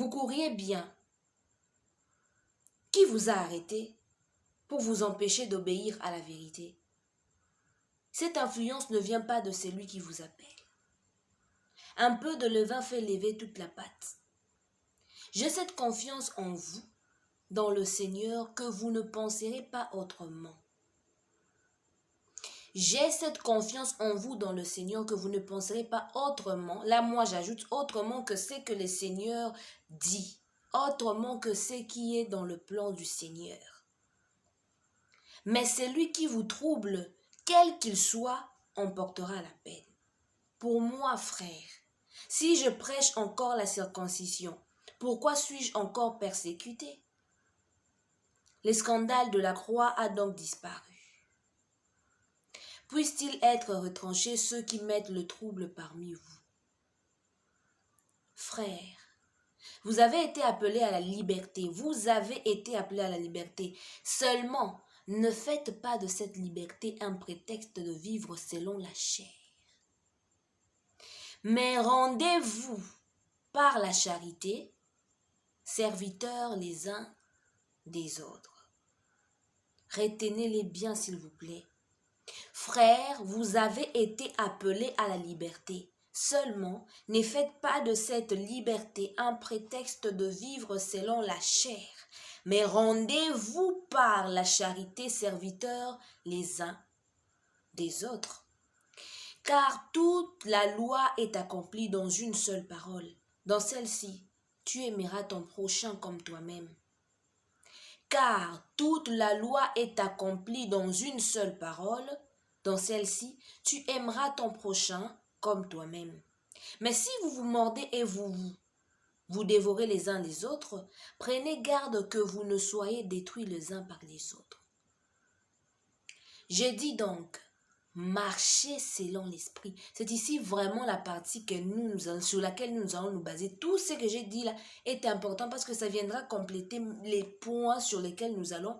Vous couriez bien. Qui vous a arrêté pour vous empêcher d'obéir à la vérité? Cette influence ne vient pas de celui qui vous appelle. Un peu de levain fait lever toute la pâte. J'ai cette confiance en vous, dans le Seigneur, que vous ne penserez pas autrement. J'ai cette confiance en vous dans le Seigneur que vous ne penserez pas autrement. Là, moi, j'ajoute autrement que ce que le Seigneur dit. Autrement que ce qui est dans le plan du Seigneur. Mais celui qui vous trouble, quel qu'il soit, en portera la peine. Pour moi, frère, si je prêche encore la circoncision, pourquoi suis-je encore persécuté? Le scandale de la croix a donc disparu. Puissent-ils être retranchés ceux qui mettent le trouble parmi vous? Frères, vous avez été appelés à la liberté. Vous avez été appelés à la liberté. Seulement, ne faites pas de cette liberté un prétexte de vivre selon la chair. Mais rendez-vous par la charité, serviteurs les uns des autres. Retenez-les bien, s'il vous plaît. Frères, vous avez été appelés à la liberté. Seulement, ne faites pas de cette liberté un prétexte de vivre selon la chair, mais rendez-vous par la charité serviteurs les uns des autres. Car toute la loi est accomplie dans une seule parole. Dans celle-ci, tu aimeras ton prochain comme toi-même. Car toute la loi est accomplie dans une seule parole. Dans celle-ci, tu aimeras ton prochain comme toi-même. Mais si vous vous mordez et vous dévorez les uns les autres, prenez garde que vous ne soyez détruits les uns par les autres. Je dis donc, marchez selon l'esprit. C'est ici vraiment la partie sur laquelle nous allons nous baser. Tout ce que j'ai dit là est important parce que ça viendra compléter les points sur lesquels nous allons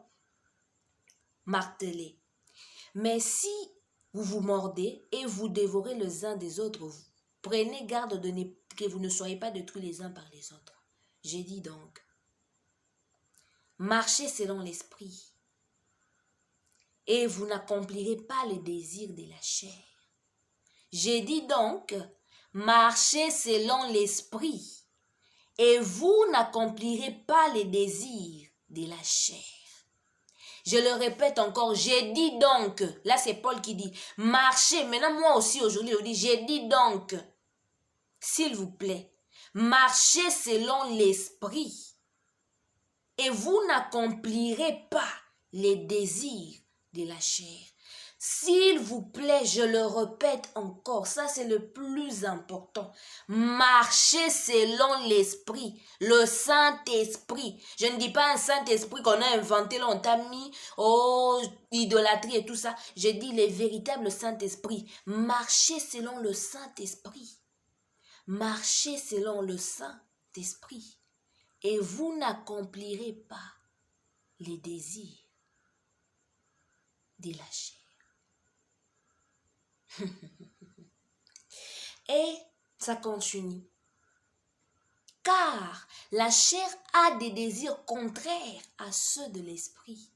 marteler. Mais si vous vous mordez et vous dévorez les uns des autres, prenez garde que vous ne soyez pas détruits les uns par les autres. J'ai dit donc, marchez selon l'esprit. Et vous n'accomplirez pas les désirs de la chair. J'ai dit donc, marchez selon l'esprit, et vous n'accomplirez pas les désirs de la chair. Je le répète encore, j'ai dit donc, là c'est Paul qui dit, marchez, maintenant moi aussi aujourd'hui je dis, j'ai dit donc, s'il vous plaît, marchez selon l'esprit, et vous n'accomplirez pas les désirs de la chair. S'il vous plaît, je le répète encore, ça c'est le plus important. Marchez selon l'esprit, le Saint-Esprit. Je ne dis pas un Saint-Esprit qu'on a inventé, là on t'a mis, idolâtrie et tout ça. Je dis les véritables Saint-Esprit. Marchez selon le Saint-Esprit. Marchez selon le Saint-Esprit. Et vous n'accomplirez pas les désirs de la chair. Et ça continue. Car la chair a des désirs contraires à ceux de l'esprit.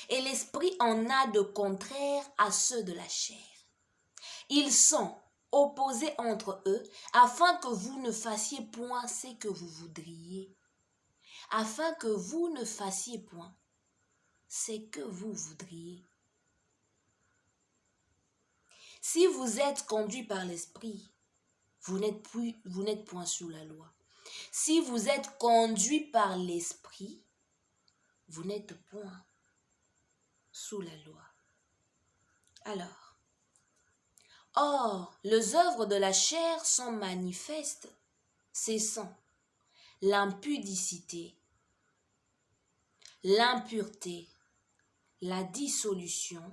Et l'esprit en a de contraires à ceux de la chair. Ils sont opposés entre eux afin que vous ne fassiez point ce que vous voudriez. Afin que vous ne fassiez point ce que vous voudriez. Si vous êtes conduit par l'esprit, vous n'êtes point sous la loi. Si vous êtes conduit par l'esprit, vous n'êtes point sous la loi. Alors, or, les œuvres de la chair sont manifestes, ce sont l'impudicité, l'impureté, la dissolution,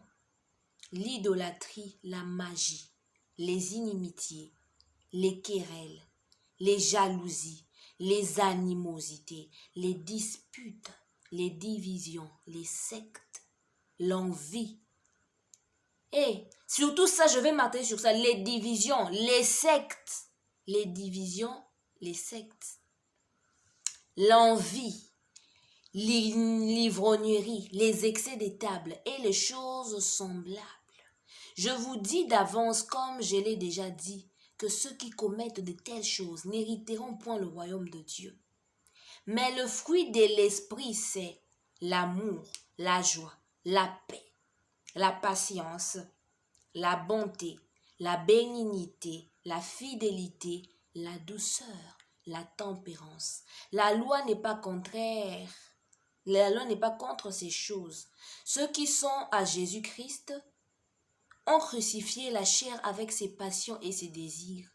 l'idolâtrie, la magie, les inimitiés, les querelles, les jalousies, les animosités, les disputes, les divisions, les sectes, l'envie. Et surtout ça, je vais m'attarder sur ça, les divisions, les sectes, les divisions les sectes, l'envie, l'ivrognerie, les excès des tables et les choses semblables. Je vous dis d'avance, comme je l'ai déjà dit, que ceux qui commettent de telles choses n'hériteront point le royaume de Dieu. Mais le fruit de l'esprit, c'est l'amour, la joie, la paix, la patience, la bonté, la bénignité, la fidélité, la douceur, la tempérance. La loi n'est pas contraire. La loi n'est pas contre ces choses. Ceux qui sont à Jésus-Christ ont crucifié la chair avec ses passions et ses désirs.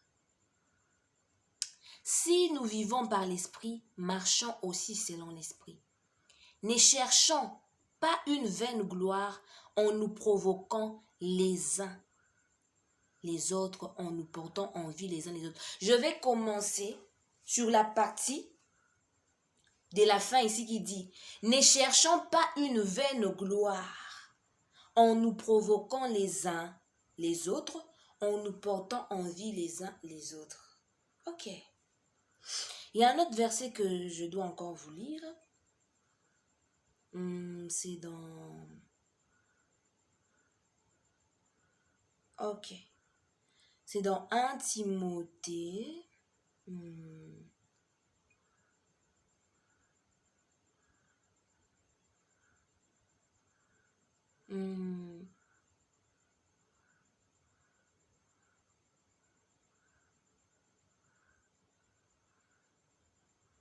Si nous vivons par l'esprit, marchons aussi selon l'esprit. Ne cherchons pas une vaine gloire en nous provoquant les uns les autres, en nous portant envie les uns les autres. Je vais commencer sur la partie de la fin ici qui dit « Ne cherchons pas une vaine gloire en nous provoquant les uns les autres, en nous portant envie les uns les autres. » Ok. Il y a un autre verset que je dois encore vous lire. C'est dans... Ok. C'est dans 1 Timothée.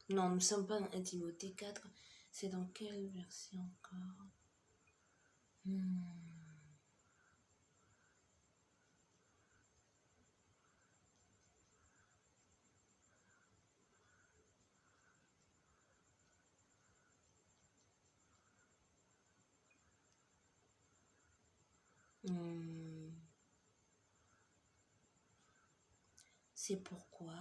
Non, nous ne sommes pas dans 1 Timothée 4. C'est dans quel verset encore? C'est pourquoi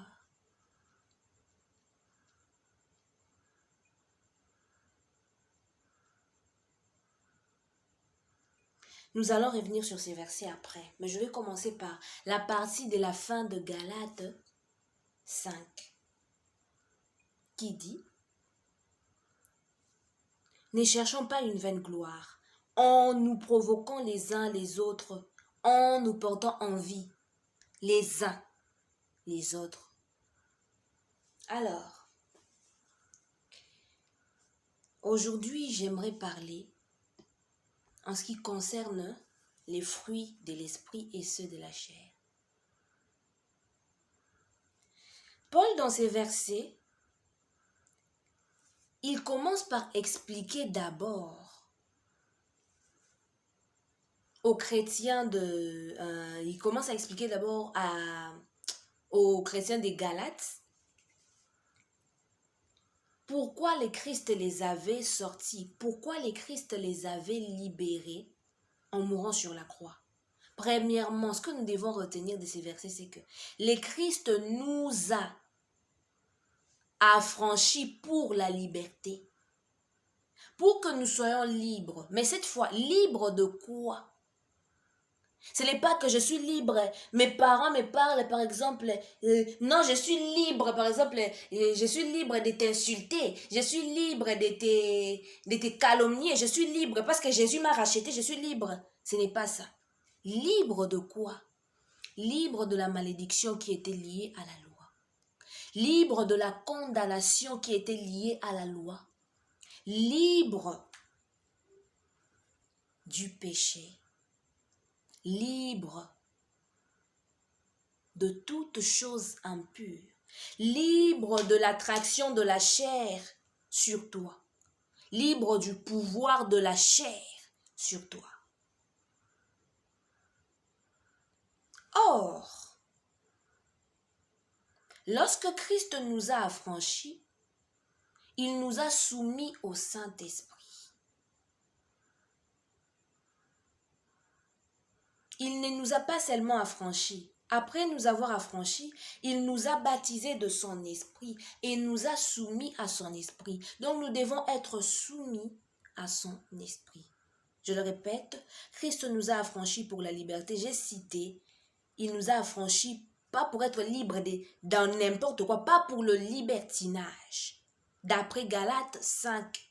nous allons revenir sur ces versets après, mais je vais commencer par la partie de la fin de Galates 5 qui dit « Ne cherchons pas une vaine gloire en nous provoquant les uns les autres, en nous portant envie les uns les autres. » Alors, aujourd'hui, j'aimerais parler en ce qui concerne les fruits de l'esprit et ceux de la chair. Paul, dans ces versets, il commence par expliquer d'abord aux chrétiens il commence à expliquer d'abord aux chrétiens des Galates pourquoi les Christ les avait sortis, pourquoi les Christ les avait libérés en mourant sur la croix. Premièrement, ce que nous devons retenir de ces versets, c'est que le Christ nous a affranchis pour la liberté, pour que nous soyons libres. Mais cette fois, libres de quoi? Ce n'est pas que je suis libre, mes parents me parlent par exemple, non je suis libre par exemple, je suis libre de t'insulter, je suis libre de te calomnier, je suis libre parce que Jésus m'a racheté, je suis libre. Ce n'est pas ça. Libre de quoi? Libre de la malédiction qui était liée à la loi. Libre de la condamnation qui était liée à la loi. Libre du péché. Libre de toute chose impure, libre de l'attraction de la chair sur toi, libre du pouvoir de la chair sur toi. Or, lorsque Christ nous a affranchis, il nous a soumis au Saint-Esprit. Il ne nous a pas seulement affranchis. Après nous avoir affranchis, il nous a baptisés de son esprit et nous a soumis à son esprit. Donc nous devons être soumis à son esprit. Je le répète, Christ nous a affranchis pour la liberté. J'ai cité, il nous a affranchis pas pour être libre dans n'importe quoi, pas pour le libertinage. D'après Galates 5.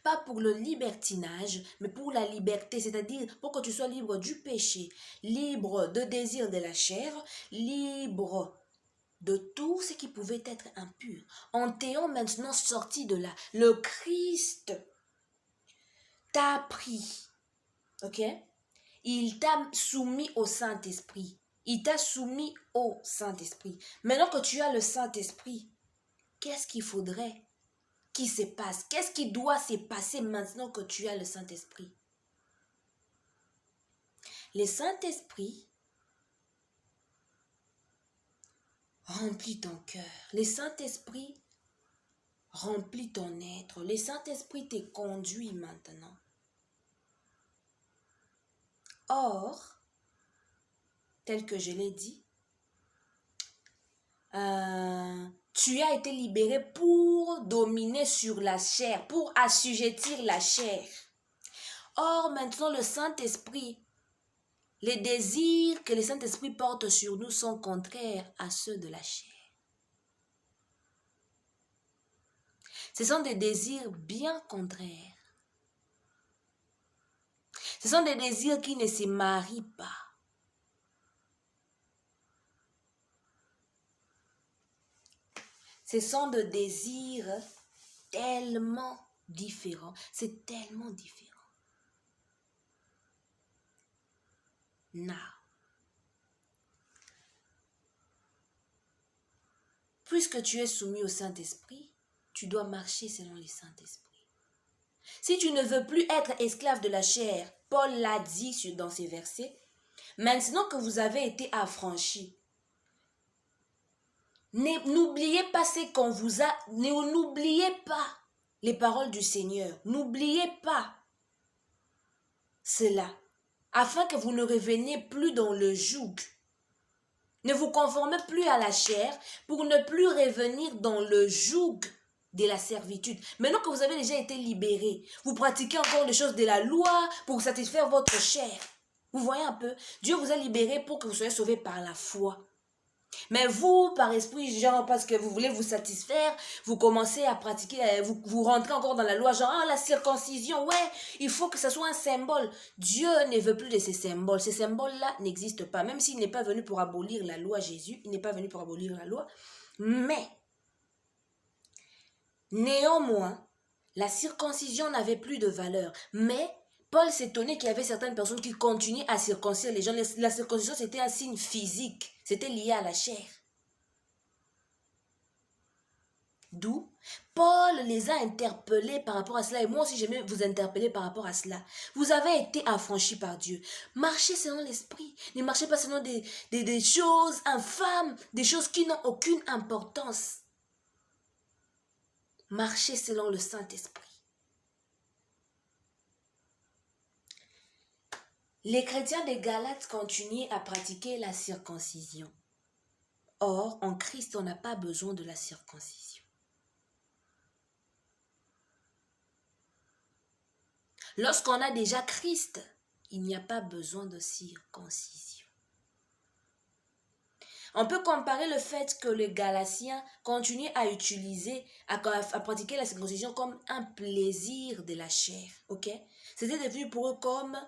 Pas pour le libertinage, mais pour la liberté, c'est-à-dire pour que tu sois libre du péché, libre de désir de la chair, libre de tout ce qui pouvait être impur. En t'ayant maintenant sorti de là, le Christ t'a pris, ok? Il t'a soumis au Saint-Esprit. Il t'a soumis au Saint-Esprit. Maintenant que tu as le Saint-Esprit, qu'est-ce qu'il faudrait qu'il se passe? Qu'est-ce qui doit se passer maintenant que tu as le Saint-Esprit? Le Saint-Esprit remplit ton cœur. Le Saint-Esprit remplit ton être. Le Saint-Esprit te conduit maintenant. Or, tel que je l'ai dit, tu as été libéré pour dominer sur la chair, pour assujettir la chair. Or, maintenant, le Saint-Esprit, les désirs que le Saint-Esprit porte sur nous sont contraires à ceux de la chair. Ce sont des désirs bien contraires. Ce sont des désirs qui ne se marient pas. Ce sont des désirs tellement différents. C'est tellement différent. Now. Puisque tu es soumis au Saint-Esprit, tu dois marcher selon le Saint-Esprit. Si tu ne veux plus être esclave de la chair, Paul l'a dit dans ces versets, maintenant que vous avez été affranchis, n'oubliez pas ce qu'on vous a, n'oubliez pas les paroles du Seigneur, n'oubliez pas cela, afin que vous ne reveniez plus dans le joug. Ne vous conformez plus à la chair pour ne plus revenir dans le joug de la servitude. Maintenant que vous avez déjà été libérés, vous pratiquez encore les choses de la loi pour satisfaire votre chair. Vous voyez un peu, Dieu vous a libéré pour que vous soyez sauvés par la foi. Mais vous, par esprit, genre, parce que vous voulez vous satisfaire, vous commencez à pratiquer, vous rentrez encore dans la loi, genre, la circoncision, ouais, il faut que ça soit un symbole. Dieu ne veut plus de ces symboles. Ces symboles-là n'existent pas. Même s'il n'est pas venu pour abolir la loi, Jésus, il n'est pas venu pour abolir la loi. Mais, néanmoins, la circoncision n'avait plus de valeur. Mais, Paul s'étonnait qu'il y avait certaines personnes qui continuaient à circoncire les gens. La circoncision, c'était un signe physique. C'était lié à la chair. D'où Paul les a interpellés par rapport à cela. Et moi aussi, j'aimais vous interpeller par rapport à cela. Vous avez été affranchis par Dieu. Marchez selon l'esprit. Ne marchez pas selon des choses infâmes, des choses qui n'ont aucune importance. Marchez selon le Saint-Esprit. Les chrétiens des Galates continuaient à pratiquer la circoncision. Or, en Christ, on n'a pas besoin de la circoncision. Lorsqu'on a déjà Christ, il n'y a pas besoin de circoncision. On peut comparer le fait que les Galatiens continuaient à utiliser, à pratiquer la circoncision comme un plaisir de la chair. Ok? C'était devenu pour eux comme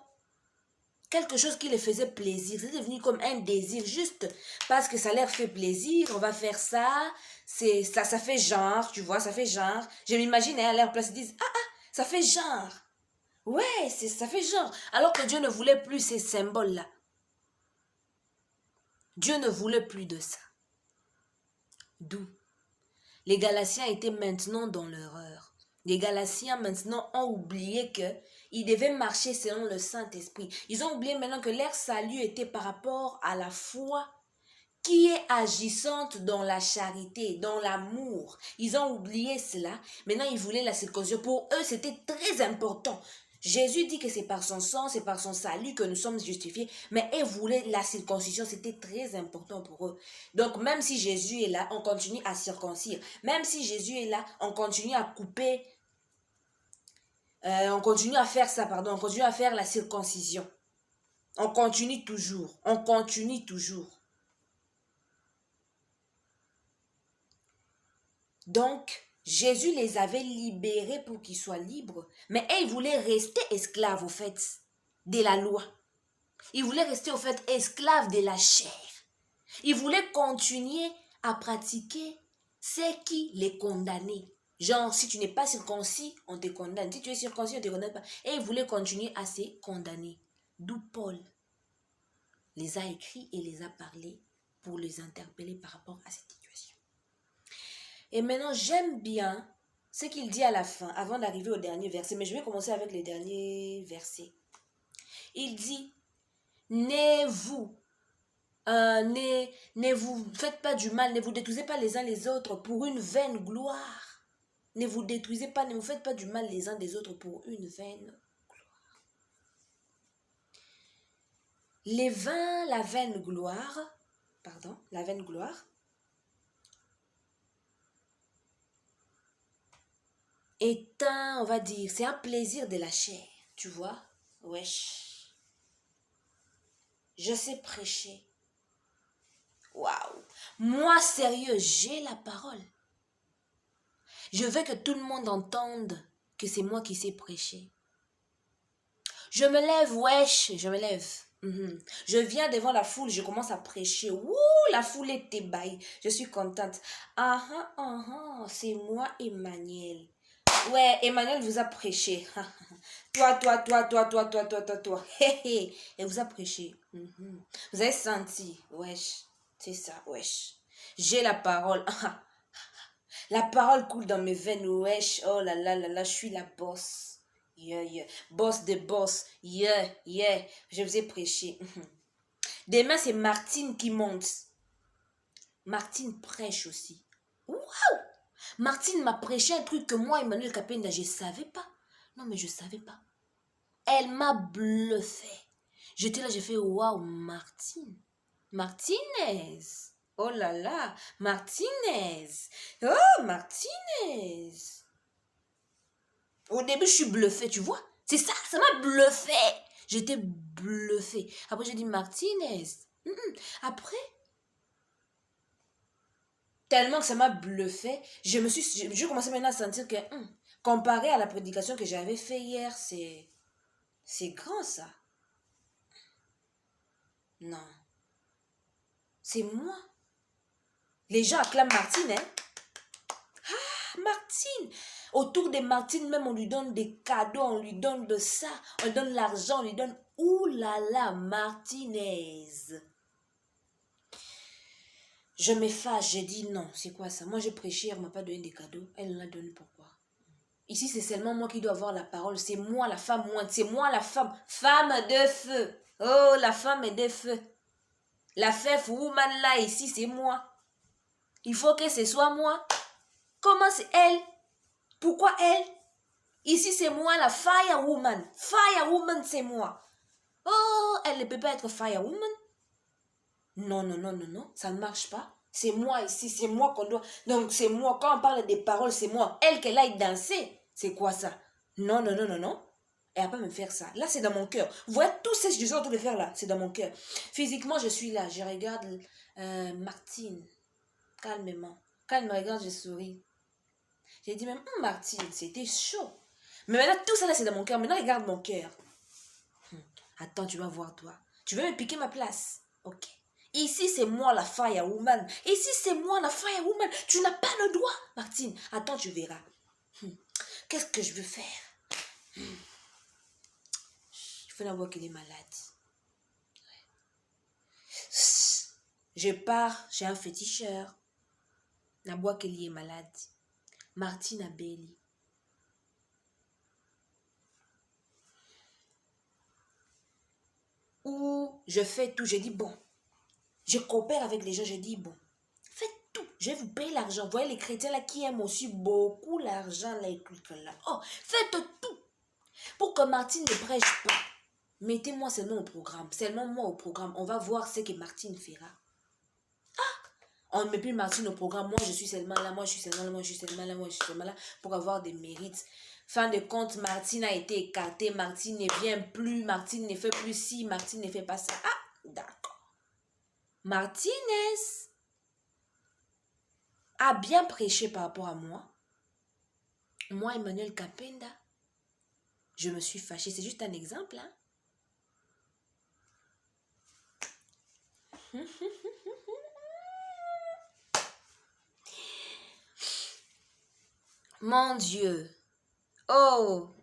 quelque chose qui les faisait plaisir. C'était devenu comme un désir, juste parce que ça leur fait plaisir, on va faire ça. Ça fait genre, tu vois, ça fait genre. Je m'imagine à leur place, ils disent, ça fait genre. Ouais, ça fait genre. Alors que Dieu ne voulait plus ces symboles-là. Dieu ne voulait plus de ça. D'où les Galatiens étaient maintenant dans l'erreur. Les Galatiens maintenant ont oublié qu'ils devaient marcher selon le Saint-Esprit. Ils ont oublié maintenant que leur salut était par rapport à la foi qui est agissante dans la charité, dans l'amour. Ils ont oublié cela. Maintenant, ils voulaient la circoncision. Pour eux, c'était très important. Jésus dit que c'est par son sang, c'est par son salut que nous sommes justifiés. Mais ils voulaient la circoncision, c'était très important pour eux. Donc, même si Jésus est là, on continue à circoncire. Même si Jésus est là, on continue à couper. On continue à faire ça, pardon. On continue à faire la circoncision. On continue toujours. On continue toujours. Donc, Jésus les avait libérés pour qu'ils soient libres. Mais ils voulaient rester esclaves, au fait, de la loi. Ils voulaient rester, au fait, esclaves de la chair. Ils voulaient continuer à pratiquer ce qui les condamnait. Genre, si tu n'es pas circoncis, on te condamne. Si tu es circoncis, on ne te condamne pas. Et ils voulaient continuer à se condamner. D'où Paul les a écrits et les a parlé pour les interpeller par rapport à cette situation. Et maintenant, j'aime bien ce qu'il dit à la fin, avant d'arriver au dernier verset. Mais je vais commencer avec les derniers versets. Il dit, ne vous faites pas du mal, ne vous détruisez pas les uns les autres pour une vaine gloire. Ne vous détruisez pas, ne vous faites pas du mal les uns des autres pour une vaine gloire. La vaine gloire, est un, on va dire, c'est un plaisir de la chair, tu vois. Wesh. Je sais prêcher. Waouh. Moi, sérieux, j'ai la parole. Je veux que tout le monde entende que c'est moi qui sais prêcher. Je me lève, wesh, je me lève. Je viens devant la foule, je commence à prêcher. Ouh, la foule est ébahie. Je suis contente. C'est moi, Emmanuel. Ouais, Emmanuel vous a prêché. Toi. Elle vous a prêché. Vous avez senti. Wesh, c'est ça, wesh. J'ai la parole. La parole coule dans mes veines, wesh. Oh là là là là, je suis la boss. Yeah. Boss de boss. Yeah. Je vous ai prêché. Demain, c'est Martine qui monte. Martine prêche aussi. Waouh! Martine m'a prêché un truc que moi, Emmanuel Kapenda, je ne savais pas. Non, mais je ne savais pas. Elle m'a bluffé. J'étais là, j'ai fait waouh, Martine. Martinez. Oh là là, Martinez. Oh, Martinez. Au début, je suis bluffée, tu vois. C'est ça, ça m'a bluffé. J'étais bluffée. Après, j'ai dit Martinez. Après, tellement que ça m'a bluffé, j'ai commencé maintenant à sentir que, comparé à la prédication que j'avais fait hier, c'est grand ça. Non. C'est moi. Les gens acclament Martine, hein. Ah, Martine. Autour de Martine, même, on lui donne des cadeaux, on lui donne de ça, on lui donne l'argent, on lui donne... Ouh là là, Martinez. Je m'efface, j'ai dit non, c'est quoi ça? Moi, j'ai prêché, elle ne m'a pas donné des cadeaux. Elle en a donné pourquoi? Ici, c'est seulement moi qui dois avoir la parole. C'est moi la femme mointe. C'est moi la femme. Femme de feu. Oh, la femme de feu. La fève woman là, ici, c'est moi. Il faut que ce soit moi. Comment c'est elle? Pourquoi elle? Ici, c'est moi la fire woman. Fire woman, c'est moi. Oh, elle ne peut pas être fire woman. Non. Ça ne marche pas. C'est moi ici, c'est moi qu'on doit... Donc, c'est moi. Quand on parle des paroles, c'est moi. Elle, qu'elle aille danser. C'est quoi ça? Non. Elle va pas me faire ça. Là, c'est dans mon cœur. Vous voyez, tout ce que je suis en train de faire là, c'est dans mon cœur. Physiquement, je suis là. Je regarde Martine. Calmement. Quand elle me regarde, je souris. J'ai dit même, Martine, c'était chaud. Mais maintenant, tout ça là, c'est dans mon cœur. Maintenant, regarde mon cœur. Attends, tu vas voir toi. Tu veux me piquer ma place? Ok. Ici, c'est moi la firewoman. Ici, c'est moi la firewoman. Tu n'as pas le droit, Martine. Attends, tu verras. Qu'est-ce que je veux faire? Il faut d'abord qu'elle est malade. Je pars chez un féticheur. Nabois qu'elle est malade. Martine Abeli. Où je fais tout. Je dis bon. Je coopère avec les gens. Je dis bon. Faites tout. Je vais vous payer l'argent. Vous voyez les chrétiens là qui aiment aussi beaucoup l'argent là et tout là. Oh, faites tout. Pour que Martine ne prêche pas. Mettez-moi seulement au programme. Seulement moi au programme. On va voir ce que Martine fera. On ne met plus Martine au programme. Moi, je suis seulement là. Moi, je suis seulement là. Moi, je suis seulement là. Moi, je suis seulement là. Pour avoir des mérites. Fin de compte, Martine a été écartée. Martine ne vient plus. Martine ne fait plus ci. Martine ne fait pas ça. Ah, d'accord. Martinez. a bien prêché par rapport à moi, Emmanuel Kapenda, je me suis fâchée. C'est juste un exemple, hein. Mon Dieu. Oh,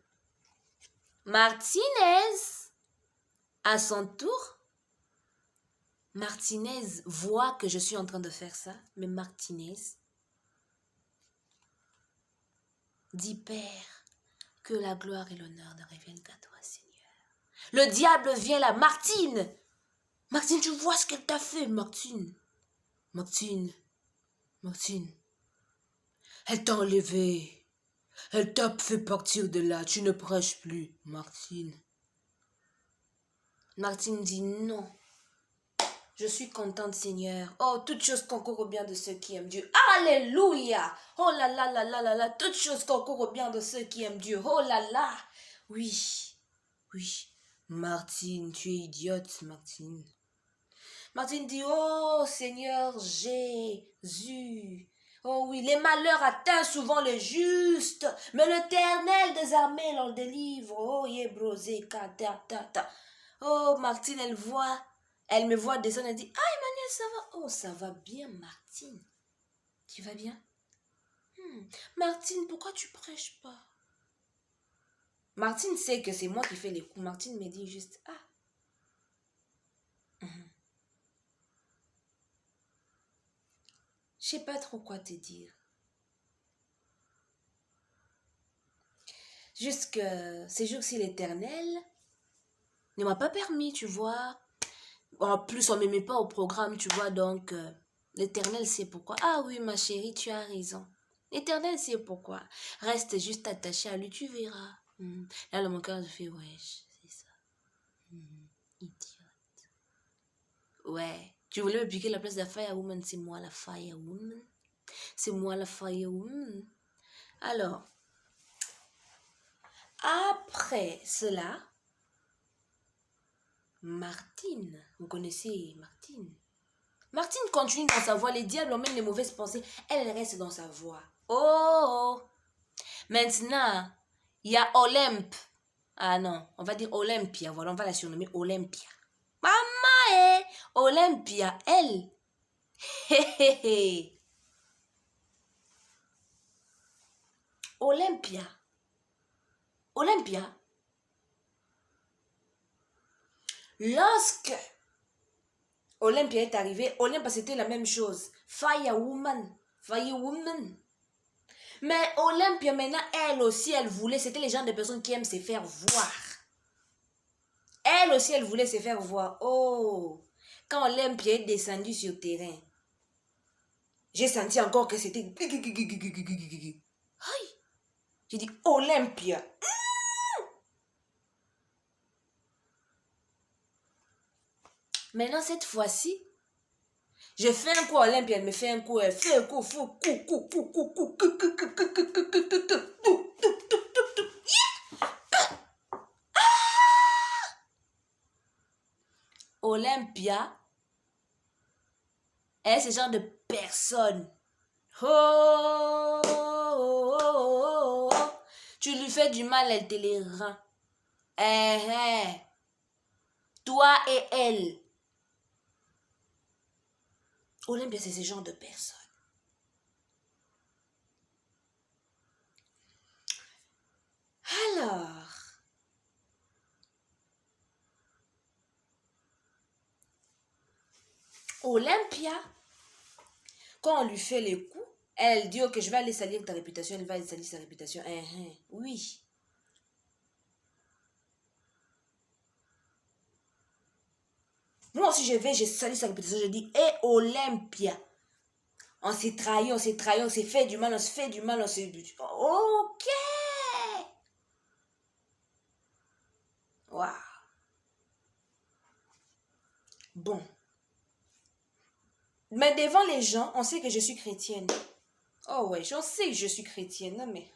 Martinez, à son tour, Martinez voit que je suis en train de faire ça, mais Martinez dit, Père, que la gloire et l'honneur ne reviennent qu'à toi, Seigneur. Le diable vient là, Martine, tu vois ce qu'elle t'a fait, Martine, elle t'a enlevé, elle t'a fait partir de là, tu ne prêches plus, Martine. Martine dit, non, je suis contente, Seigneur. Oh, toutes choses concourent au bien de ceux qui aiment Dieu. Alléluia. Oh là là là là là là. Toutes choses concourent au bien de ceux qui aiment Dieu. Oh là là. Oui. Martine, tu es idiote, Martine. Martine dit, oh Seigneur Jésus. Oh oui, les malheurs atteignent souvent le juste, mais l'Éternel des armées l'en délivre. Oh, yebrosé, ta. Oh, Martine, elle me voit descendre, elle dit, ah Emmanuel, ça va? Oh, ça va bien, Martine. Tu vas bien? Martine, pourquoi tu prêches pas? Martine sait que c'est moi qui fais les coups. Martine me dit juste, ah. Je sais pas trop quoi te dire. Juste que ces jours-ci, l'Éternel ne m'a pas permis, tu vois. En plus, on ne m'aimait pas au programme, tu vois, donc l'Éternel sait pourquoi. Ah oui, ma chérie, tu as raison. L'Éternel sait pourquoi. Reste juste attaché à lui, tu verras. Là, dans mon cœur, je fais, ouais, c'est ça. Idiote. Ouais. Tu voulais me piquer la place de la Firewoman, c'est moi la Firewoman. C'est moi la Firewoman. Alors, après cela, Martine, vous connaissez Martine? Martine continue dans sa voie, les diables emmènent les mauvaises pensées, elle reste dans sa voie. Oh! Maintenant, il y a Olympe. Ah non, on va dire Olympia, voilà, on va la surnommer Olympia. Maman, Olympia, elle. Olympia. Lorsque Olympia est arrivée, Olympia c'était la même chose. Firewoman. Mais Olympia maintenant, elle aussi, elle voulait, c'était les gens de personnes qui aiment se faire voir. Elle aussi, elle voulait se faire voir. Oh, quand Olympia est descendue sur le terrain, j'ai senti encore que c'était... J'ai dit, Olympia. Maintenant, cette fois-ci, je fais un coup à Olympia, elle me fait un coup, elle fait un coup, Olympia est ce genre de personne. Oh, tu lui fais du mal, elle te les rend. Toi et elle. Olympia, c'est ce genre de personne. Alors, Olympia, quand on lui fait les coups, elle dit, ok, je vais aller salir ta réputation, elle va aller salir sa réputation. Oui. Moi aussi, je salis sa réputation, je dis, hé Olympia, on s'est trahi, on s'est fait du mal, on s'est... Ok. Waouh. Bon. Mais devant les gens, on sait que je suis chrétienne. Oh ouais, je sais que je suis chrétienne, non mais...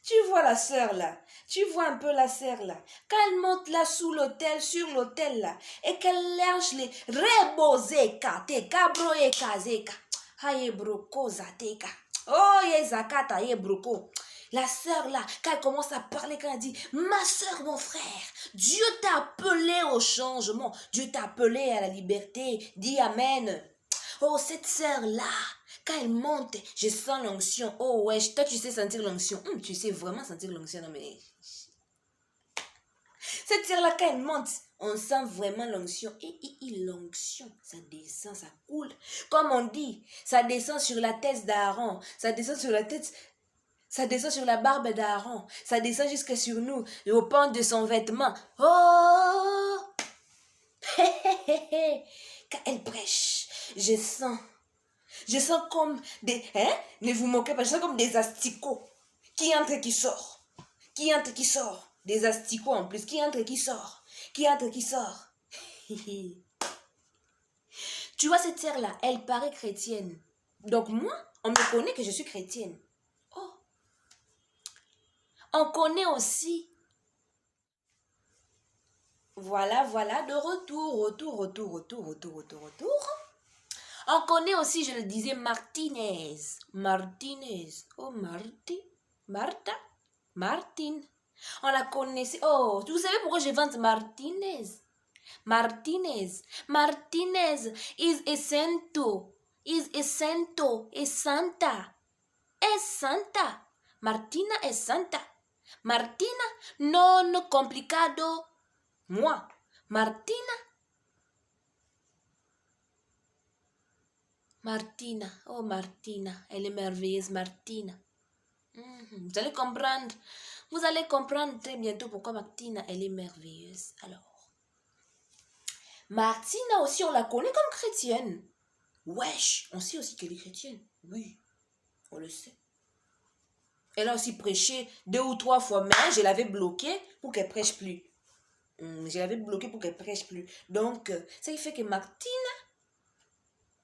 Tu vois la sœur là, tu vois un peu la sœur là, quand elle monte là sous l'autel, sur l'autel là, et qu'elle lâche les reboseka, te cabroeka zeka. Aye broko zateka. Oh, ye zakata, ye broko. La sœur là, quand elle commence à parler, quand elle dit, ma sœur, mon frère, Dieu t'a appelé au changement, Dieu t'a appelé à la liberté, dis Amen. Oh, cette sœur là, quand elle monte, je sens l'onction. Oh ouais, toi tu sais sentir l'onction. Tu sais vraiment sentir l'onction, non mais... Cette sœur là, quand elle monte, on sent vraiment l'onction. Et l'onction, ça descend, ça coule. Comme on dit, ça descend sur la tête d'Aaron, ça descend sur la tête... Ça descend sur la barbe d'Aaron. Ça descend jusque sur nous, au pan de son vêtement. Oh! Quand elle prêche, je sens comme des... Hein? Ne vous moquez pas, je sens comme des asticots. Qui entre et qui sort. Qui entre et qui sort. Des asticots en plus. Qui entre et qui sort. Qui entre et qui sort. Tu vois cette sœur-là, elle paraît chrétienne. Donc moi, on me connaît que je suis chrétienne. Oh! On connaît aussi. Voilà, de retour. On connaît aussi, je le disais, Martinez. Oh, Martine. On la connaissait. Oh, vous savez pourquoi je vante Martinez is a santo. Es santa. Martina es santa. Martina, non complicado. Moi, Martina, oh Martina, elle est merveilleuse, Martina. Vous allez comprendre très bientôt pourquoi Martina, elle est merveilleuse. Alors, Martina aussi, on la connaît comme chrétienne. Wesh, on sait aussi qu'elle est chrétienne. Oui, on le sait. Elle a aussi prêché 2 ou 3 fois, mais je l'avais bloquée pour qu'elle prêche plus. Je l'avais bloquée pour qu'elle prêche plus. Donc, ça fait que Martina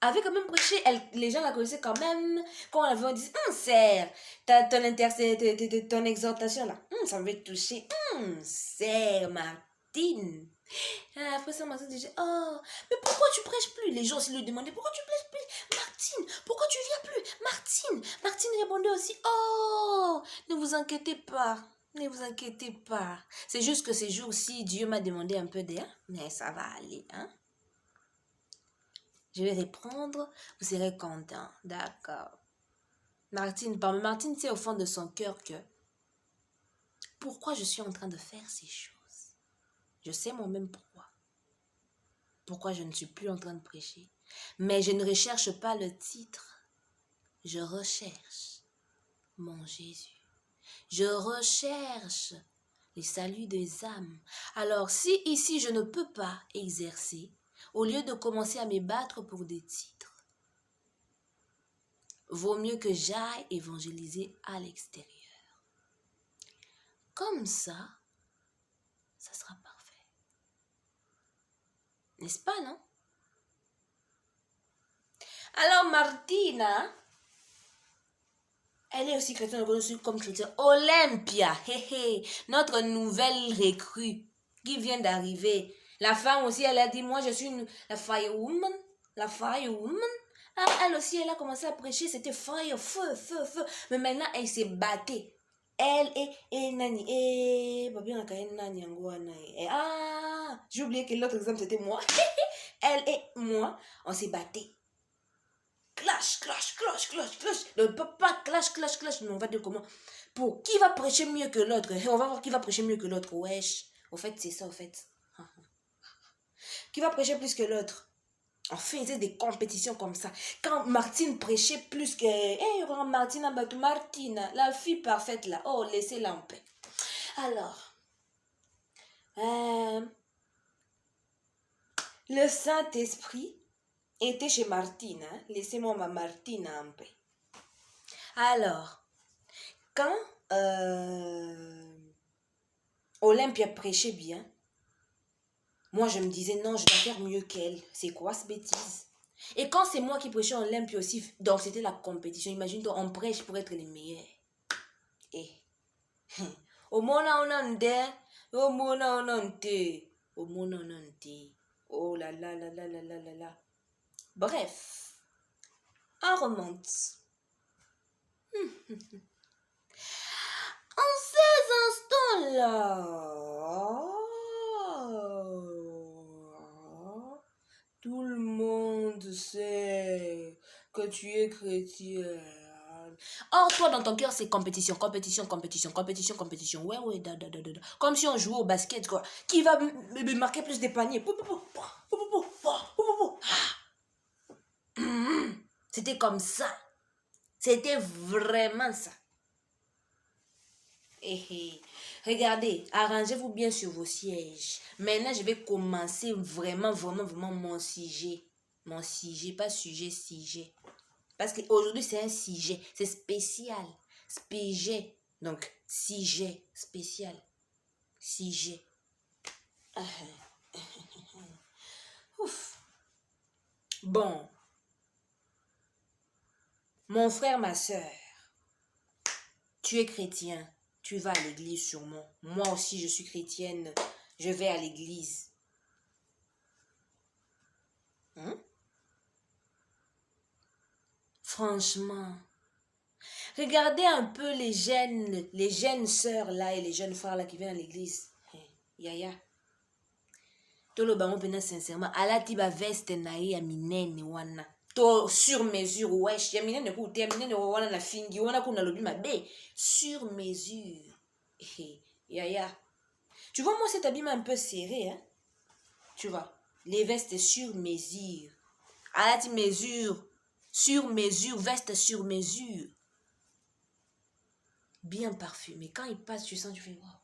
avait quand même prêché. Les gens la connaissaient quand même. Quand on avait dit, sœur, ton exhortation là, ça m'avait touché. Sœur Martine. Après ça, Martine disait, oh, mais pourquoi tu prêches plus? Les gens aussi lui demandaient, pourquoi tu prêches plus? Martine, pourquoi tu viens plus? Martine répondait aussi, oh, ne vous inquiétez pas. Ne vous inquiétez pas. C'est juste que ces jours-ci, Dieu m'a demandé un peu d'air, mais ça va aller, hein. Je vais reprendre, vous serez content. D'accord. Martine, c'est au fond de son cœur que pourquoi je suis en train de faire ces choses. Je sais moi-même pourquoi. Pourquoi je ne suis plus en train de prêcher. Mais je ne recherche pas le titre. Je recherche mon Jésus. Je recherche les saluts des âmes. Alors, si ici je ne peux pas exercer, au lieu de commencer à me battre pour des titres, vaut mieux que j'aille évangéliser à l'extérieur. Comme ça sera parfait. N'est-ce pas, non? Alors, Martina, elle est aussi chrétienne, comme chrétienne. Olympia, notre nouvelle recrue qui vient d'arriver. La femme aussi, elle a dit, moi je suis la firewoman. Elle aussi, elle a commencé à prêcher, c'était fire, feu. Mais maintenant, elle s'est battue. Elle et Nani. J'ai oublié que l'autre exemple, c'était moi. Elle et moi, on s'est battu. Clash. Le papa clash. Mais on va dire comment. Pour qui va prêcher mieux que l'autre? On va voir qui va prêcher mieux que l'autre. Wesh. Au fait, c'est ça, au fait. Qui va prêcher plus que l'autre? On faisait des compétitions comme ça. Quand Martine prêchait plus que... Martine, la fille parfaite là. Oh, laissez-la en paix. Alors, le Saint-Esprit était chez Martine. Laissez-moi ma Martine en paix. Alors, quand Olympia prêchait bien, moi je me disais non, je dois faire mieux qu'elle. C'est quoi ce bêtise? Et quand c'est moi qui prêchais Olympia aussi, donc c'était la compétition. Imagine-toi, on prêche pour être les meilleurs. Et oh là là. Bref, On remonte. En ces instants-là, tout le monde sait que tu es chrétienne. Or, toi, dans ton cœur, c'est compétition, compétition, compétition, compétition, compétition. Ouais, ouais, comme si on jouait au basket, quoi. Qui va marquer plus des paniers? C'était comme ça. C'était vraiment ça. Regardez, arrangez-vous bien sur vos sièges. Maintenant, je vais commencer vraiment mon sujet. Mon sujet, pas sujet, sujet. Parce qu'aujourd'hui, c'est un sujet. C'est spécial. Spécial. Donc, sujet, spécial. Sujet. Ouf. Bon. Mon frère, ma soeur, tu es chrétien. Tu vas à l'église sûrement. Moi aussi, je suis chrétienne. Je vais à l'église. Franchement, regardez un peu les jeunes sœurs là et les jeunes frères là qui viennent à l'église. Yaya. Tout le bango pena sincèrement. Alati ba veste na ya minene wana. To sur mesure wesh. Ya minene ku te minene wana na fingi wana kuna lobi mabe. Sur mesure. Yaya. Tu vois moi cet habillement un peu serré hein. Tu vois. Les vestes sur mesure. Alati mesure. Sur mesure, veste sur mesure. Bien parfumé. Quand il passe, tu sens, tu fais, wow,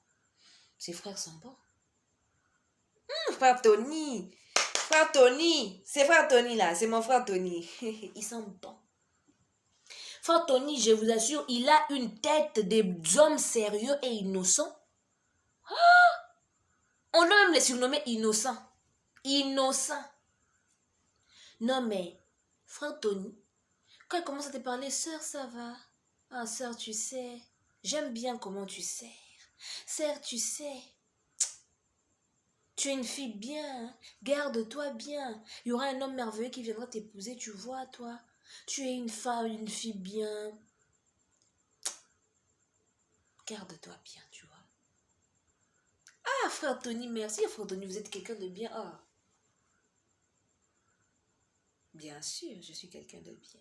ses frères sont bons. Frère Tony. Frère Tony. C'est frère Tony là. C'est mon frère Tony. Ils sont bons. Frère Tony, je vous assure, il a une tête d'homme sérieux et innocent. On doit même les surnommer innocents. Innocent. Non mais, frère Tony, quand il commence à te parler, sœur, ça va? Ah, sœur, tu sais, j'aime bien comment tu sers. Sœur, tu sais, tu es une fille bien, hein? Garde-toi bien. Il y aura un homme merveilleux qui viendra t'épouser, tu vois, toi. Tu es une femme, une fille bien. Garde-toi bien, tu vois. Ah, frère Tony, merci, frère Tony, vous êtes quelqu'un de bien. Ah. Bien sûr, je suis quelqu'un de bien.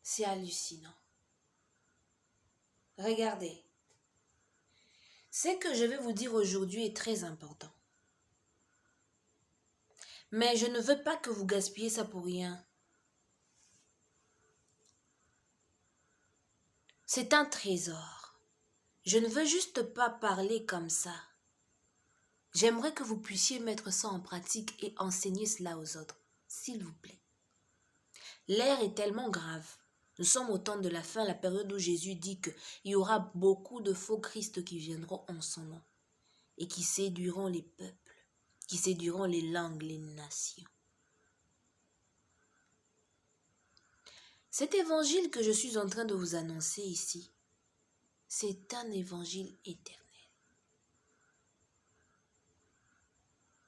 C'est hallucinant. Regardez. Ce que je vais vous dire aujourd'hui est très important. Mais je ne veux pas que vous gaspillez ça pour rien. C'est un trésor. Je ne veux juste pas parler comme ça. J'aimerais que vous puissiez mettre ça en pratique et enseigner cela aux autres, s'il vous plaît. L'air est tellement grave. Nous sommes au temps de la fin, la période où Jésus dit qu'il y aura beaucoup de faux Christ qui viendront en son nom et qui séduiront les peuples, qui séduiront les langues, les nations. Cet évangile que je suis en train de vous annoncer ici, c'est un évangile éternel.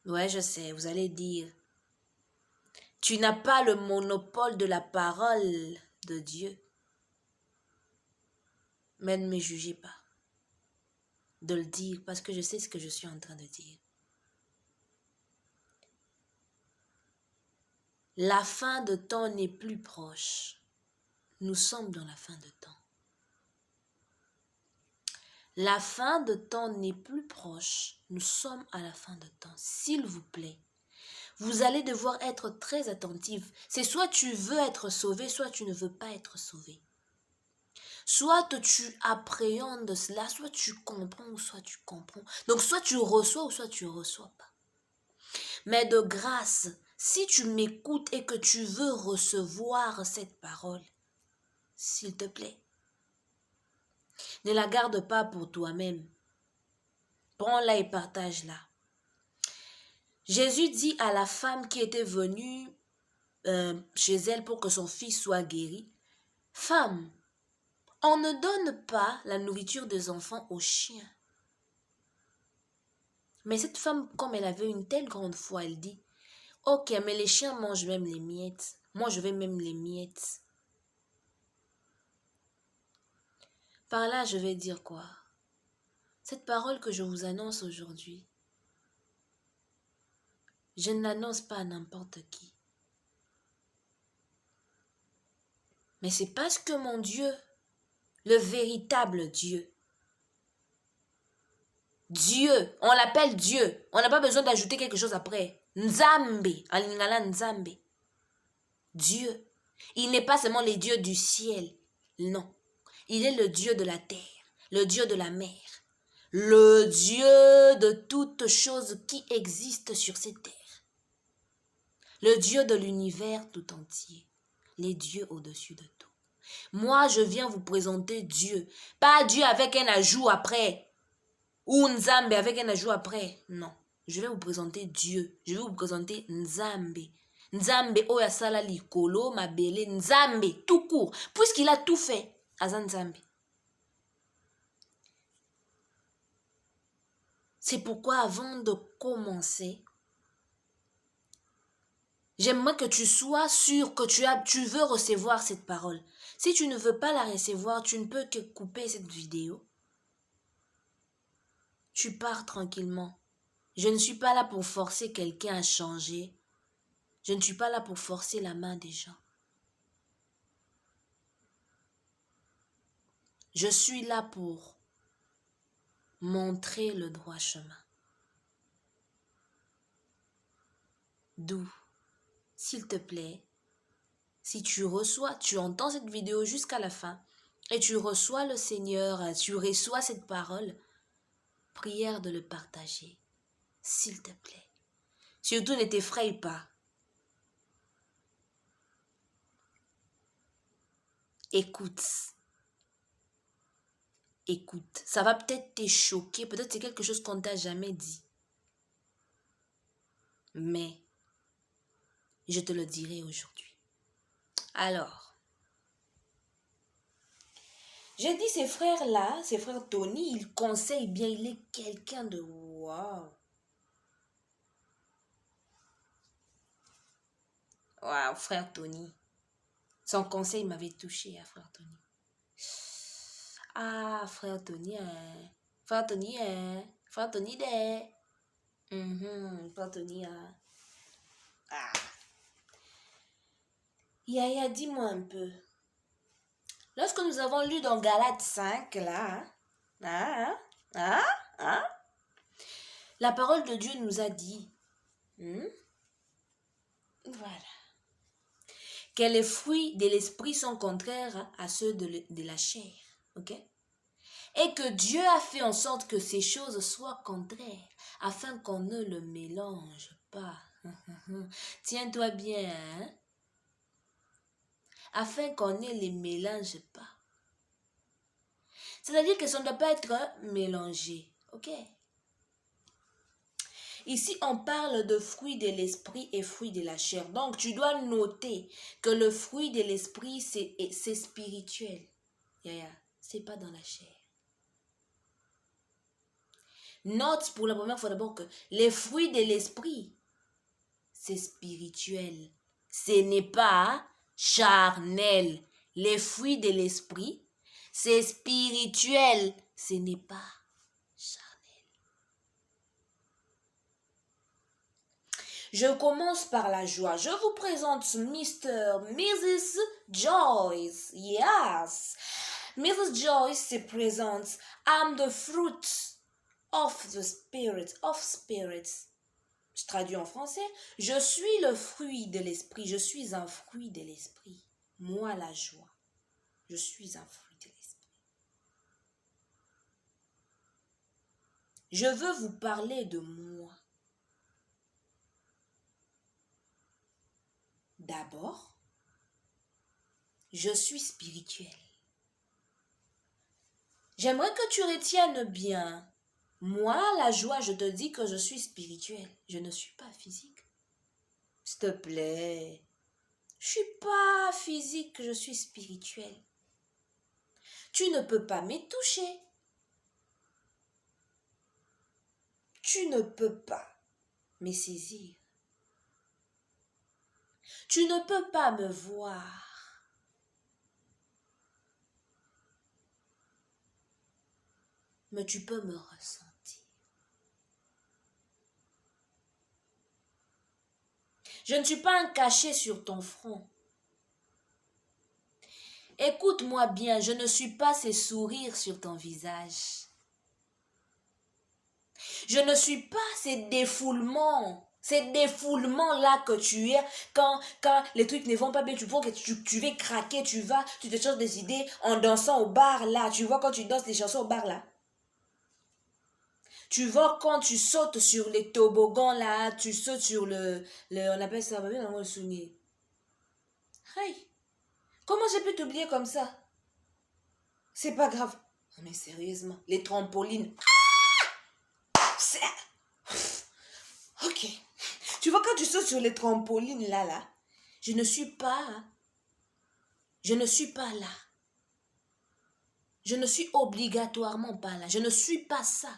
Ouais, je sais, vous allez dire, tu n'as pas le monopole de la parole de Dieu. Mais ne me jugez pas de le dire parce que je sais ce que je suis en train de dire. La fin de temps n'est plus proche. Nous sommes dans la fin de temps. La fin de temps n'est plus proche. Nous sommes à la fin de temps. S'il vous plaît, vous allez devoir être très attentif. C'est soit tu veux être sauvé, soit tu ne veux pas être sauvé. Soit tu appréhendes cela, soit tu comprends ou soit tu comprends. Donc soit tu reçois ou soit tu ne reçois pas. Mais de grâce, si tu m'écoutes et que tu veux recevoir cette parole, s'il te plaît, ne la garde pas pour toi-même. Prends-la et partage-la. Jésus dit à la femme qui était venue chez elle pour que son fils soit guéri, « Femme, On ne donne pas la nourriture des enfants aux chiens. Mais cette femme, comme elle avait une telle grande foi, elle dit, ok, mais les chiens mangent même les miettes. Moi, je vais même les miettes. Par là, je vais dire quoi? Cette parole que je vous annonce aujourd'hui, je ne l'annonce pas à n'importe qui. Mais c'est parce que mon Dieu, le véritable Dieu, Dieu, on l'appelle Dieu. On n'a pas besoin d'ajouter quelque chose après. Nzambe, en lingala Nzambe. Dieu. Il n'est pas seulement le Dieu du ciel. Non. Il est le Dieu de la terre, le Dieu de la mer, le Dieu de toutes choses qui existent sur cette terre. Le Dieu de l'univers tout entier. Les dieux au-dessus de tout. Moi, je viens vous présenter Dieu. Pas Dieu avec un ajout après. Ou Nzambe avec un ajout après. Non. Je vais vous présenter Dieu. Je vais vous présenter Nzambe. Nzambe oyasala likolo mabele. Nzambe tout court. Puisqu'il a tout fait. Aza Nzambe. C'est pourquoi avant de commencer, j'aimerais que tu sois sûr que tu veux recevoir cette parole. Si tu ne veux pas la recevoir, tu ne peux que couper cette vidéo. Tu pars tranquillement. Je ne suis pas là pour forcer quelqu'un à changer. Je ne suis pas là pour forcer la main des gens. Je suis là pour montrer le droit chemin. D'où, s'il te plaît, si tu entends cette vidéo jusqu'à la fin et tu reçois le Seigneur, tu reçois cette parole, prière de le partager, s'il te plaît. Surtout ne t'effraie pas. Écoute. Écoute, ça va peut-être te choquer, peut-être c'est quelque chose qu'on t'a jamais dit. Mais, je te le dirai aujourd'hui. Alors, j'ai dit ces frères-là, ces frères Tony, ils conseillent bien, il est quelqu'un de waouh. Waouh, frère Tony. Son conseil m'avait touché, hein, frère Tony. Ah, frère Tony, hein. Frère Tony, hein. Frère Tony, frère Tony, hein. Ah. Yaya, dis-moi un peu. Lorsque nous avons lu dans Galates 5, là, la parole de Dieu nous a dit, voilà, que les fruits de l'esprit sont contraires à ceux de la chair, ok? Et que Dieu a fait en sorte que ces choses soient contraires, afin qu'on ne le mélange pas. Tiens-toi bien, hein? Afin qu'on ne les mélange pas. C'est-à-dire que ça ne doit pas être mélangé, ok? Ici, on parle de fruits de l'esprit et fruits de la chair. Donc, tu dois noter que le fruit de l'esprit, c'est spirituel. C'est pas dans la chair. Note pour la première fois d'abord que les fruits de l'esprit, c'est spirituel. Ce n'est pas charnel. Les fruits de l'esprit, c'est spirituel. Ce n'est pas charnel. Je commence par la joie. Je vous présente Mrs. Joyce. Yes. Mrs. Joyce se présente. I'm the fruit of the spirit, of spirits. Je traduis en français. Je suis le fruit de l'esprit. Je suis un fruit de l'esprit. Moi, la joie. Je suis un fruit de l'esprit. Je veux vous parler de moi. D'abord, je suis spirituel. J'aimerais que tu retiennes bien. Moi, la joie, je te dis que je suis spirituel. Je ne suis pas physique. S'il te plaît. Je ne suis pas physique, je suis spirituel. Tu ne peux pas me toucher. Tu ne peux pas me saisir. Tu ne peux pas me voir. Mais tu peux me ressentir. Je ne suis pas un cachet sur ton front. Écoute-moi bien, je ne suis pas ces sourires sur ton visage. Je ne suis pas ces défoulements là que tu es quand les trucs ne vont pas bien, tu vois que tu vas craquer, tu te changes des idées en dansant au bar là. Tu vois quand tu danses des chansons au bar là. Tu vois quand tu sautes sur les toboggans là, tu sautes sur on appelle ça, on le souvenir. Hey, comment j'ai pu t'oublier comme ça? C'est pas grave. Mais sérieusement, les trampolines. Ok. Tu vois quand tu sautes sur les trampolines là, je ne suis pas là. Je ne suis obligatoirement pas là. Je ne suis pas ça,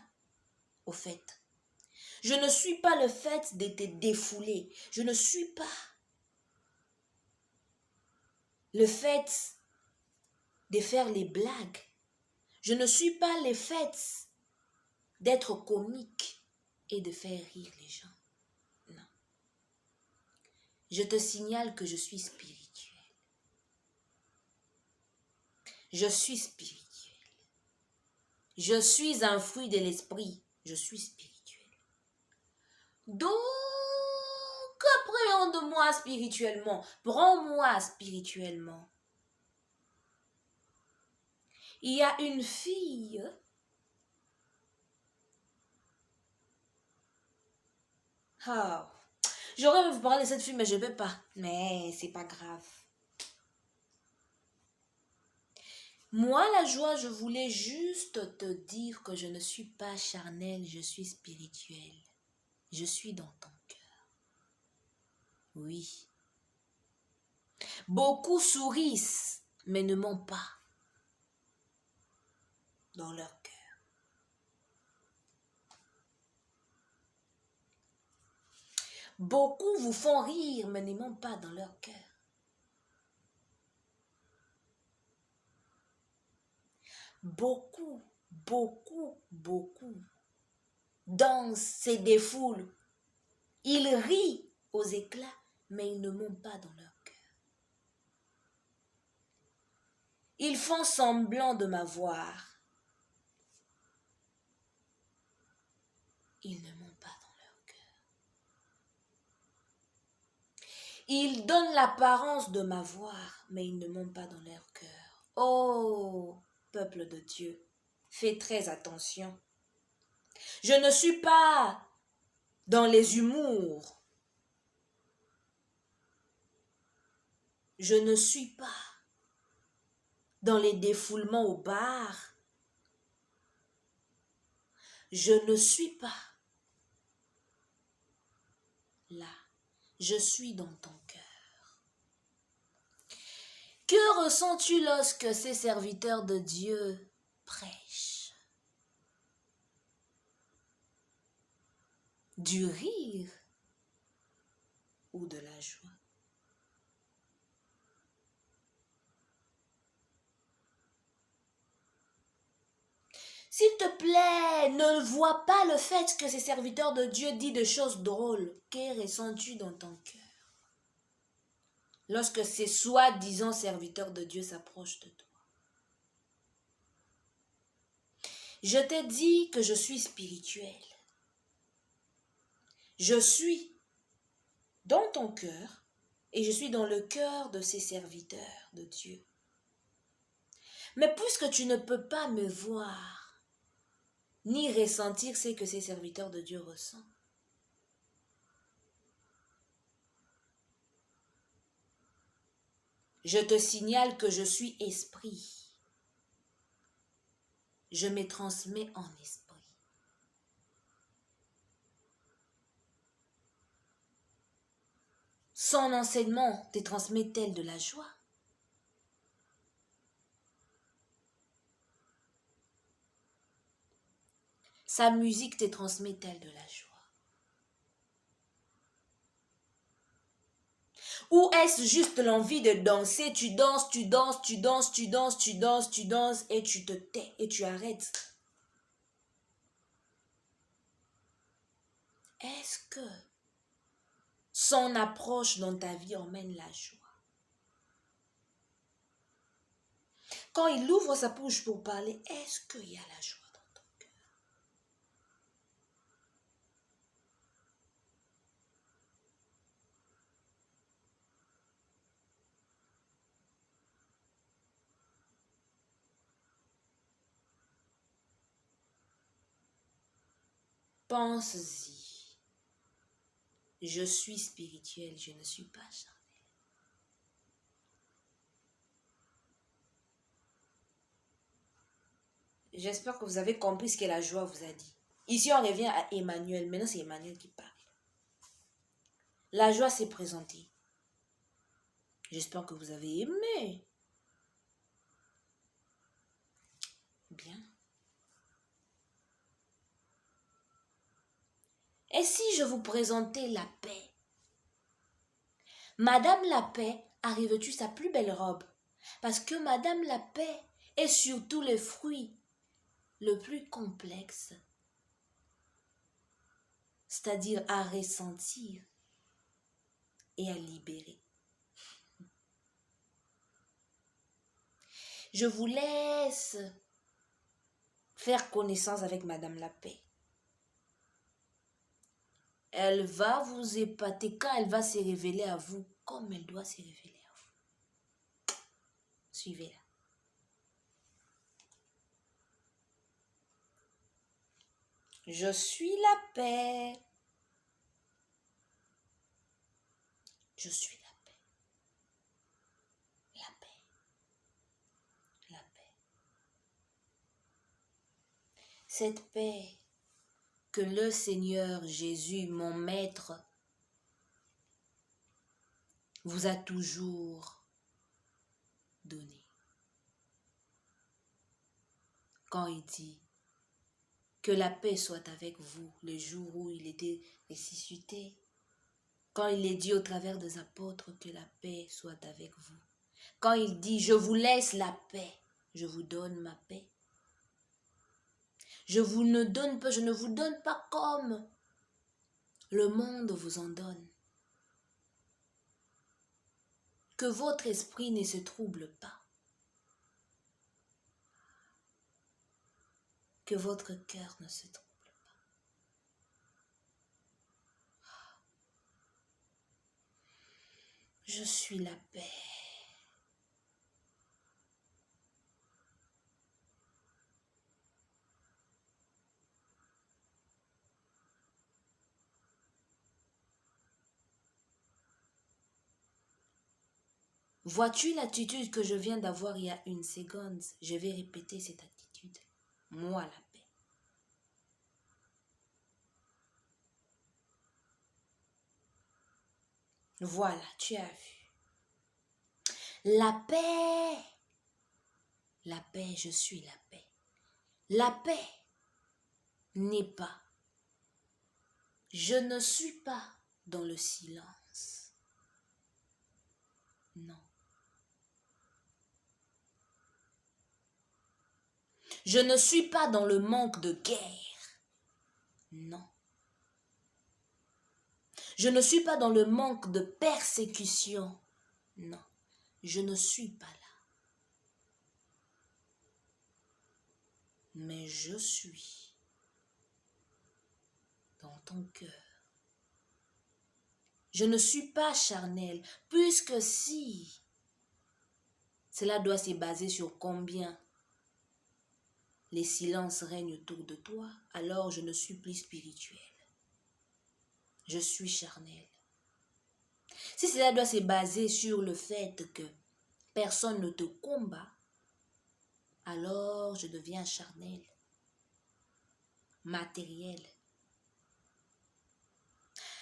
au fait. Je ne suis pas le fait de te défouler. Je ne suis pas le fait de faire les blagues. Je ne suis pas le fait d'être comique et de faire rire les gens. Non. Je te signale que je suis spirituel. Je suis spirituel. Je suis un fruit de l'esprit. Je suis spirituel. Donc, appréhende-moi spirituellement. Prends-moi spirituellement. Il y a une fille j'aurais vous parler de cette fille, mais je ne peux pas. Mais c'est pas grave. Moi, la joie, je voulais juste te dire que je ne suis pas charnelle, je suis spirituelle. Je suis dans ton cœur. Oui. Beaucoup sourissent, mais ne mentent pas dans leur cœur. Beaucoup vous font rire, mais ne mentent pas dans leur cœur. Beaucoup dansent, se défoulent. Ils rient aux éclats, mais ils ne mentent pas dans leur cœur. Ils font semblant de m'avoir. Ils ne mentent pas dans leur cœur. Ils donnent l'apparence de m'avoir, mais ils ne mentent pas dans leur cœur. Oh, peuple de Dieu, fais très attention. Je ne suis pas dans les humours. Je ne suis pas dans les défoulements au bar. Je ne suis pas là. Je suis dans ton cœur. Que ressens-tu lorsque ces serviteurs de Dieu prêchent? Du rire ou de la joie? S'il te plaît, ne vois pas le fait que ces serviteurs de Dieu disent des choses drôles. Que ressens-tu dans ton cœur lorsque ces soi-disant serviteurs de Dieu s'approchent de toi? Je t'ai dit que je suis spirituel. Je suis dans ton cœur et je suis dans le cœur de ces serviteurs de Dieu. Mais puisque tu ne peux pas me voir, ni ressentir ce que ces serviteurs de Dieu ressentent, je te signale que je suis esprit. Je me transmets en esprit. Son enseignement te transmet-elle de la joie? Sa musique te transmet-elle de la joie? Ou est-ce juste l'envie de danser, tu danses, tu danses, tu danses, tu danses, tu danses, tu danses et tu te tais et tu arrêtes? Est-ce que son approche dans ta vie emmène la joie? Quand il ouvre sa bouche pour parler, est-ce qu'il y a la joie dans ton cœur? Pense-y. Je suis spirituel, je ne suis pas charnel. J'espère que vous avez compris ce que la joie vous a dit. Ici, on revient à Emmanuel. Maintenant, c'est Emmanuel qui parle. La joie s'est présentée. J'espère que vous avez aimé. Bien. Et si je vous présentais la paix? Madame la paix a revêtu sa plus belle robe. Parce que Madame la paix est surtout le fruit le plus complexe. C'est-à-dire à ressentir et à libérer. Je vous laisse faire connaissance avec Madame la paix. Elle va vous épater quand elle va se révéler à vous comme elle doit se révéler à vous. Suivez-la. Je suis la paix. Je suis la paix. La paix. La paix. Cette paix que le Seigneur Jésus, mon Maître, vous a toujours donnée. Quand il dit que la paix soit avec vous le jour où il était ressuscité, quand il est dit au travers des apôtres que la paix soit avec vous, quand il dit je vous laisse la paix, je vous donne ma paix. Je ne vous donne pas comme le monde vous en donne. Que votre esprit ne se trouble pas. Que votre cœur ne se trouble pas. Je suis la paix. Vois-tu l'attitude que je viens d'avoir il y a une seconde? Je vais répéter cette attitude. Moi, la paix. Voilà, tu as vu. La paix. La paix, je suis la paix. La paix n'est pas. Je ne suis pas dans le silence. Non. Je ne suis pas dans le manque de guerre. Non. Je ne suis pas dans le manque de persécution. Non. Je ne suis pas là. Mais je suis dans ton cœur. Je ne suis pas charnel, puisque si cela doit se baser sur combien les silences règnent autour de toi, alors je ne suis plus spirituel. Je suis charnel. Si cela doit se baser sur le fait que personne ne te combat, alors je deviens charnel, matériel.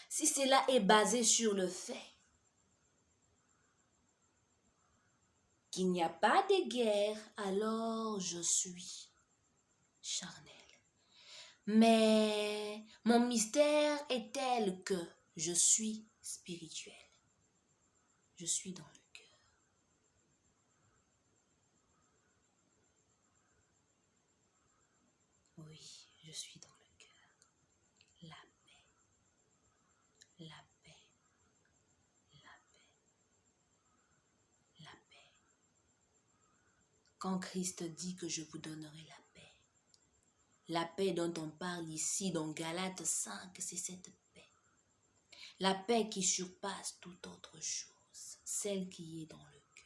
Si cela est basé sur le fait qu'il n'y a pas de guerre, alors je suis charnel. Mais mon mystère est tel que je suis spirituel. Je suis dans le cœur. Oui, je suis dans le cœur. La paix, la paix, la paix, la paix. Quand Christ dit que je vous donnerai la paix dont on parle ici dans Galates 5, c'est cette paix. La paix qui surpasse toute autre chose, celle qui est dans le cœur.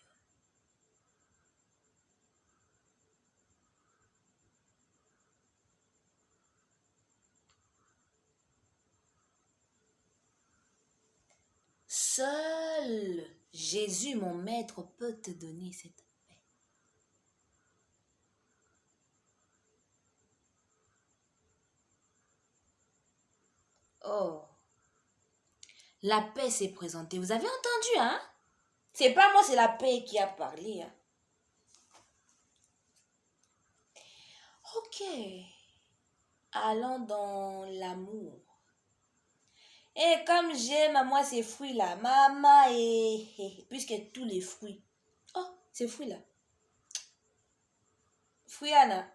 Seul Jésus, mon maître, peut te donner cette paix. Oh, la paix s'est présentée. Vous avez entendu, hein? C'est pas moi, c'est la paix qui a parlé. Hein? Ok. Allons dans l'amour. Et comme j'aime à moi ces fruits-là, maman et puisque tous les fruits. Oh, ces fruits-là. Fruits Anna.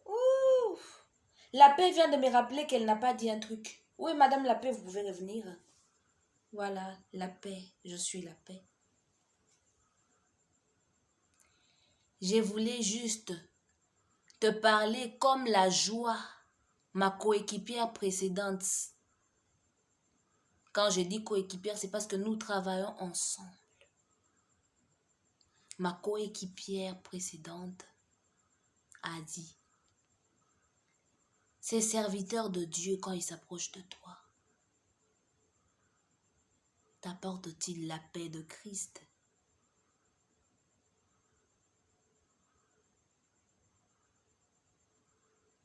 Ouf. La paix vient de me rappeler qu'elle n'a pas dit un truc. Oui, madame la paix, vous pouvez revenir. Voilà, la paix, je suis la paix. Je voulais juste te parler comme la joie, ma coéquipière précédente. Quand je dis coéquipière, c'est parce que nous travaillons ensemble. Ma coéquipière précédente a dit, ces serviteurs de Dieu, quand ils s'approchent de toi, t'apportent-ils la paix de Christ?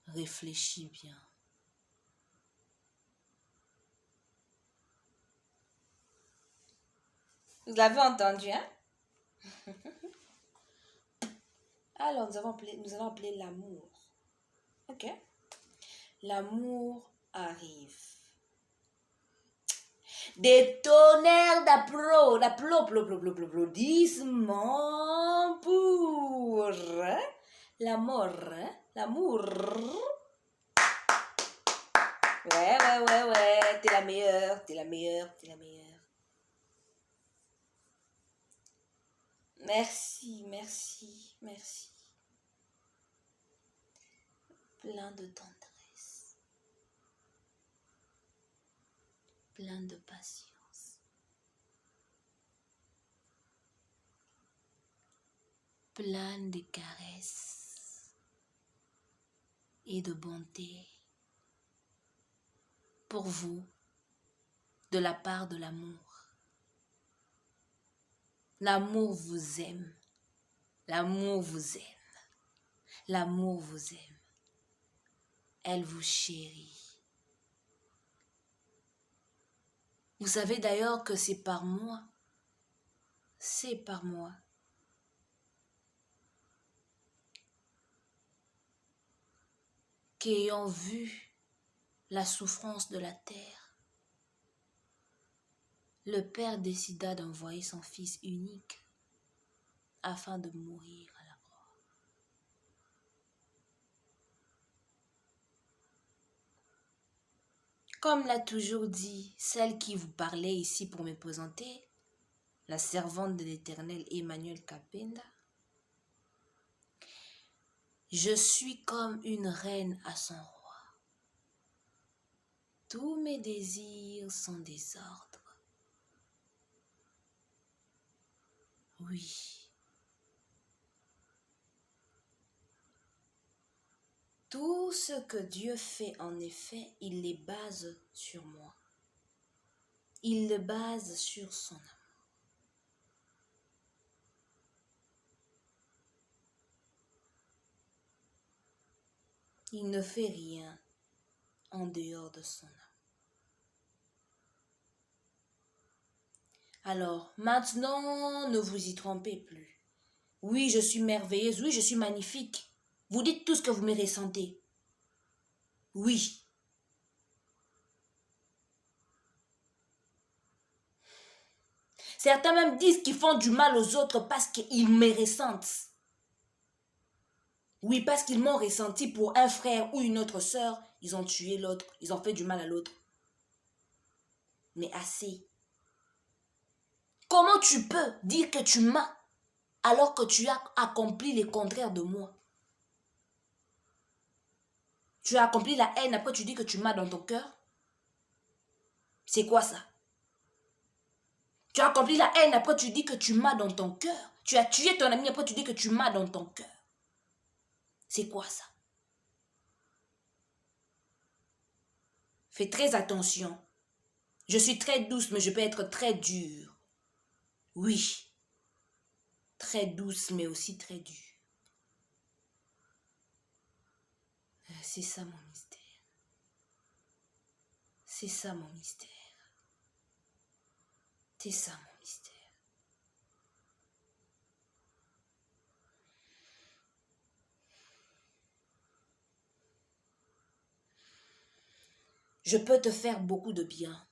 Réfléchis bien. Vous l'avez entendu, hein? Alors, nous allons appeler l'amour. Ok? L'amour arrive. Des tonnerres d'applaudissements pour l'amour. L'amour. Ouais. T'es la meilleure, t'es la meilleure, t'es la meilleure. Merci. Plein de tendresse. Plein de patience. Plein de caresses et de bonté pour vous de la part de l'amour. L'amour vous aime. L'amour vous aime. L'amour vous aime. Elle vous chérit. Vous savez d'ailleurs que c'est par moi qu'ayant vu la souffrance de la terre, le Père décida d'envoyer son Fils unique afin de mourir à la croix. Comme l'a toujours dit celle qui vous parlait ici pour me présenter, la servante de l'Éternel Emmanuel Kapenda, je suis comme une reine à son roi. Tous mes désirs sont des ordres. Oui. Tout ce que Dieu fait, en effet, il les base sur moi. Il le base sur son amour. Il ne fait rien en dehors de son amour. Alors, maintenant, ne vous y trompez plus. Oui, je suis merveilleuse, oui, je suis magnifique. Vous dites tout ce que vous me ressentez. Oui. Certains même disent qu'ils font du mal aux autres parce qu'ils me ressentent. Oui, parce qu'ils m'ont ressenti pour un frère ou une autre sœur, ils ont tué l'autre, ils ont fait du mal à l'autre. Mais assez. Comment tu peux dire que tu m'as alors que tu as accompli le contraire de moi? Tu as accompli la haine, après tu dis que tu m'as dans ton cœur? C'est quoi ça? Tu as accompli la haine, après tu dis que tu m'as dans ton cœur. Tu as tué ton ami, après tu dis que tu m'as dans ton cœur. C'est quoi ça? Fais très attention. Je suis très douce, mais je peux être très dure. Oui, très douce, mais aussi très dure. C'est ça mon mystère. C'est ça mon mystère. C'est ça mon mystère. Je peux te faire beaucoup de bien,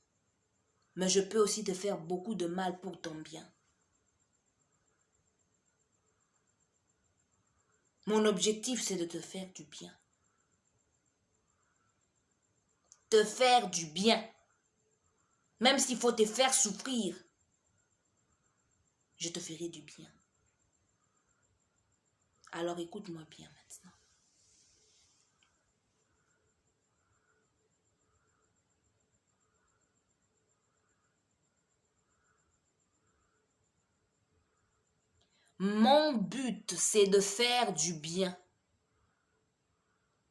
mais je peux aussi te faire beaucoup de mal pour ton bien. Mon objectif, c'est de te faire du bien. Te faire du bien. Même s'il faut te faire souffrir, je te ferai du bien. Alors écoute-moi bien maintenant. Mon but, c'est de faire du bien.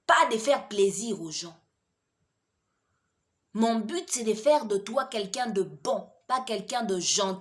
Pas de faire plaisir aux gens. Mon but, c'est de faire de toi quelqu'un de bon, pas quelqu'un de gentil.